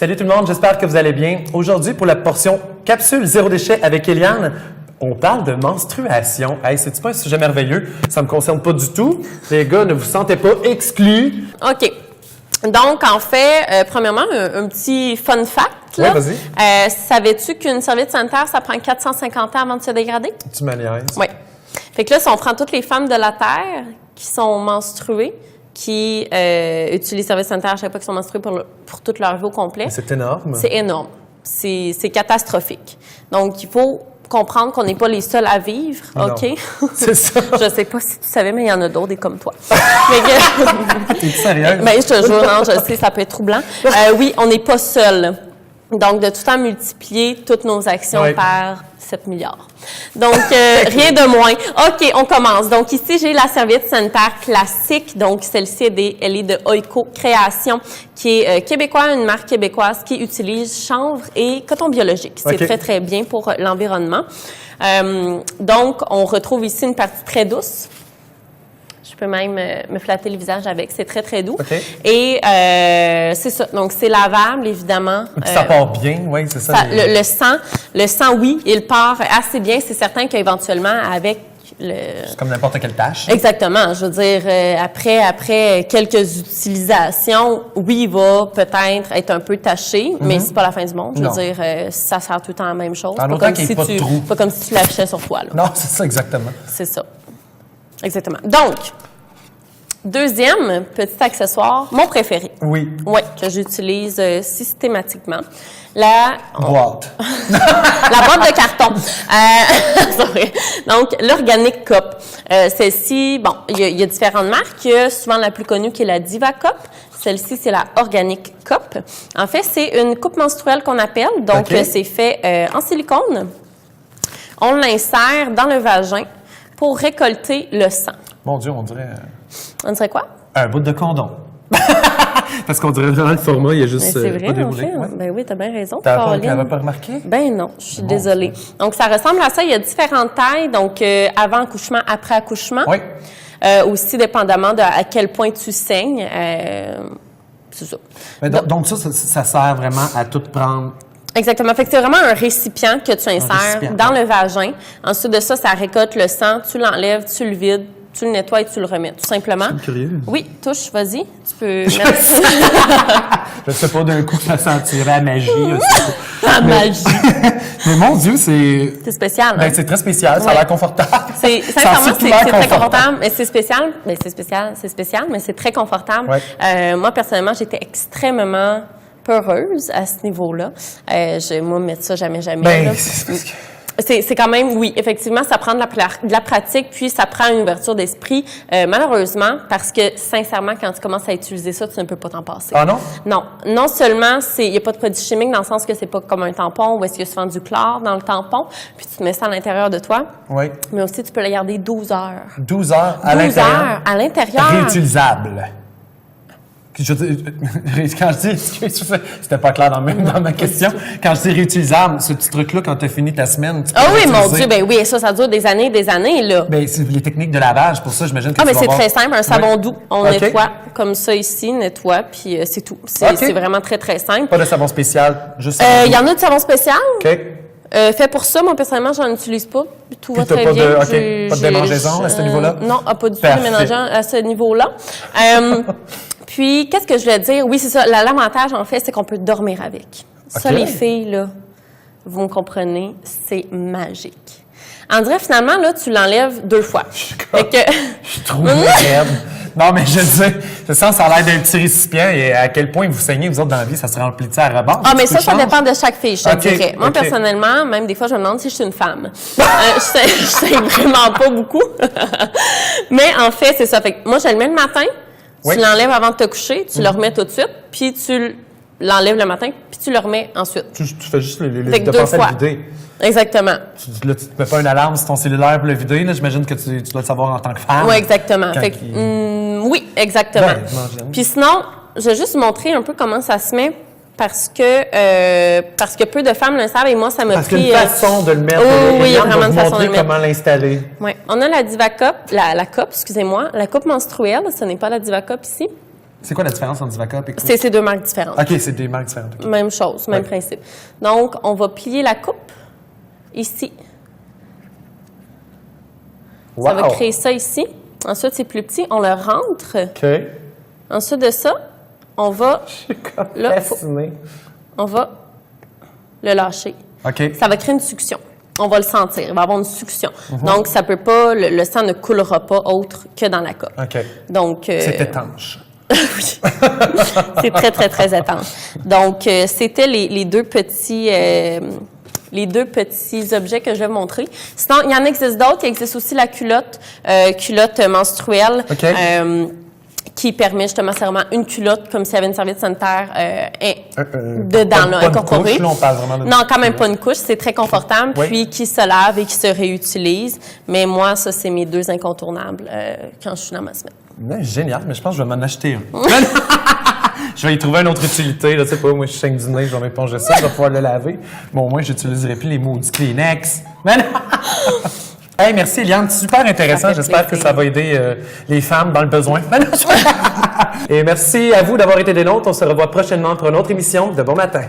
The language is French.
Salut tout le monde, j'espère que vous allez bien. Aujourd'hui, pour la portion capsule zéro déchet avec Eliane, on parle de menstruation. Hey, c'est-tu pas un sujet merveilleux? Ça me concerne pas du tout. Les gars, ne vous sentez pas exclus. OK. Donc, en fait, premièrement, un petit fun fact. Là. Oui, vas-y. Savais-tu qu'une serviette sanitaire, ça prend 450 ans avant de se dégrader? Tu m'aniaises. Oui. Fait que là, si on prend toutes les femmes de la Terre qui sont menstruées, qui utilisent les serviettes sanitaires à chaque fois qu'ils sont menstruées pour toute leur vie au complet. C'est énorme. C'est énorme. C'est catastrophique. Donc, il faut comprendre qu'on n'est pas les seuls à vivre, OK? C'est ça. Je sais pas si tu savais, mais il y en a d'autres, des comme toi. T'es sérieuse? Ben, je te jure, non, je sais, ça peut être troublant. Oui, on n'est pas seuls. Donc, de tout le temps multiplier toutes nos actions par 7 milliards. Donc, rien de moins. OK, on commence. Donc, ici, j'ai la serviette sanitaire classique. Donc, celle-ci, elle est de Oiko Création, qui est québécoise, une marque québécoise qui utilise chanvre et coton biologique. C'est très, très bien pour l'environnement. Donc, on retrouve ici une partie très douce. Je peux même me flatter le visage avec. C'est très, très doux. Okay. Et c'est ça. Donc, c'est lavable, évidemment. Ça part bien, oui, c'est ça. Le sang, oui, il part assez bien. C'est certain qu'éventuellement, avec c'est comme n'importe quelle tâche. Exactement. Je veux dire, après quelques utilisations, oui, il va peut-être être un peu taché, mais c'est pas la fin du monde. Je veux dire, ça sert tout le temps la même chose. Pas comme si tu l'affichais sur toi. Là. Non, c'est ça, exactement. C'est ça. Exactement. Donc, deuxième petit accessoire, mon préféré. Oui. Oui, que j'utilise systématiquement. La boîte. La boîte de carton. Sorry. Donc, l'Organic Cup. Celle-ci, bon, il y a différentes marques. Il y a souvent la plus connue qui est la Diva Cup. Celle-ci, c'est la Organic Cup. En fait, c'est une coupe menstruelle qu'on appelle. Donc, c'est fait en silicone. On l'insère dans le vagin pour récolter le sang. Mon Dieu, on dirait... On dirait quoi? Un bout de condom. Parce qu'on dirait vraiment le format, il y a juste c'est vrai, pas déroulé. En fait. Ben oui, t'as bien raison. T'avais pas remarqué? Ben non, je suis désolée. Donc, ça ressemble à ça. Il y a différentes tailles. Donc, avant accouchement, après accouchement. Oui. Aussi, dépendamment de à quel point tu saignes. C'est ça. Mais donc, ça sert vraiment à tout prendre... Exactement. Fait que c'est vraiment un récipient que tu insères dans le vagin. Ensuite de ça, ça récolte le sang, tu l'enlèves, tu le vides, tu le nettoies et tu le remets, tout simplement. Je suis curieux. Oui, touche, vas-y. Tu peux mettre... Je sais pas, d'un coup, ça sentirait la magie. La magie. Mais mon Dieu, c'est... C'est spécial, Ben, c'est très spécial, ça a l'air confortable. Sincèrement, c'est très confortable. Mais c'est spécial. Ben, c'est spécial, mais c'est très confortable. Ouais. Moi, personnellement, j'étais extrêmement peureuse à ce niveau-là. Moi, mettre ça jamais. Ben, c'est parce que... C'est quand même, oui, effectivement, ça prend de la pratique, puis ça prend une ouverture d'esprit, malheureusement, parce que, sincèrement, quand tu commences à utiliser ça, tu ne peux pas t'en passer. Ah non? Non. Non seulement, il n'y a pas de produit chimique dans le sens que c'est pas comme un tampon où est-ce qu'il y a souvent du chlore dans le tampon, puis tu te mets ça à l'intérieur de toi. Oui. Mais aussi, tu peux le garder 12 heures. 12 heures à l'intérieur? 12 heures à l'intérieur. Réutilisable. Quand je dis, c'était pas clair dans ma question. Quand je dis réutilisable, ce petit truc-là, quand tu as fini ta semaine, tu peux oui, mon Dieu, ben oui, ça dure des années, là. Ben, c'est les techniques de lavage, pour ça, j'imagine que mais c'est très simple, un savon doux. On nettoie comme ça ici, puis c'est tout. C'est vraiment très, très simple. Pas de savon spécial, juste savon doux. Il y en a du savon spécial. OK. Fait pour ça, moi, personnellement, j'en utilise pas. Tout va très pas bien. pas de démangeaison à ce niveau-là? Non, pas du tout de démangeant à ce niveau-là. Puis, qu'est-ce que je voulais dire? Oui, c'est ça. L'avantage, en fait, c'est qu'on peut dormir avec. Ça, les filles, là, vous me comprenez, c'est magique. On dirait, finalement, là, tu l'enlèves 2 fois. Je trouve raide. Non, mais je sais, ça a l'air d'un petit récipient et à quel point vous saignez, vous autres, dans la vie, ça se remplit de ça à rebord. Mais ça dépend de chaque fille, je te dirais. Moi, personnellement, même des fois, je me demande si je suis une femme. Je sais vraiment pas beaucoup. Mais en fait, c'est ça. Fait que moi, je le mets le matin. Tu l'enlèves avant de te coucher, tu le remets tout de suite, puis tu l'enlèves le matin, puis tu le remets ensuite. Tu fais juste de penser à le vider. Exactement. Là, tu te mets pas une alarme sur ton cellulaire pour le vider. Là, j'imagine que tu dois le savoir en tant que femme. Oui, exactement. Oui, exactement. Puis sinon, je vais juste montrer un peu comment ça se met parce que peu de femmes le savent et moi, ça m'a pris... Parce qu'il y a une façon de le mettre. Oui, il y a vraiment une façon de le mettre. Comment l'installer. Oui. On a la Diva Cup, la coupe, excusez-moi, la coupe menstruelle. Ce n'est pas la Diva Cup ici. C'est quoi la différence entre Divacop et Coupe? C'est deux marques différentes. OK, c'est des marques différentes. Okay. Même chose, même principe. Donc, on va plier la coupe ici. Wow. Ça va créer ça ici. Ensuite, c'est plus petit, on le rentre. OK. Ensuite de ça, on va... Je suis comme là, fasciné. on va le lâcher. OK. Ça va créer une succion. On va le sentir. Il va y avoir une succion. Donc, ça peut pas... Le sang ne coulera pas autre que dans la coupe. OK. Donc... C'est étanche. Oui. C'est très, très, très étanche. Donc, c'était les deux petits objets que je vais montrer. Sinon, il y en existe d'autres. Il existe aussi la culotte menstruelle. OK. Qui permet justement, c'est vraiment une culotte, comme s'il y avait une serviette sanitaire dedans, là, incorporée. Couche, là, on parle vraiment de... Non, quand même pas une couche. C'est très confortable, Oui. puis qui se lave et qui se réutilise. Mais moi, ça, c'est mes deux incontournables quand je suis dans ma semaine. Ouais, génial, mais je pense que je vais m'en acheter un. Je vais y trouver une autre utilité. Là, tu sais pas, moi, je saigne du nez, je vais m'éponger ça, je vais pouvoir le laver. Bon, au moins, j'utiliserai plus les maudits Kleenex. Hey, merci, Eliane. Super intéressant. J'espère que ça va aider les femmes dans le besoin. Et merci à vous d'avoir été des nôtres. On se revoit prochainement pour une autre émission de Bon Matin.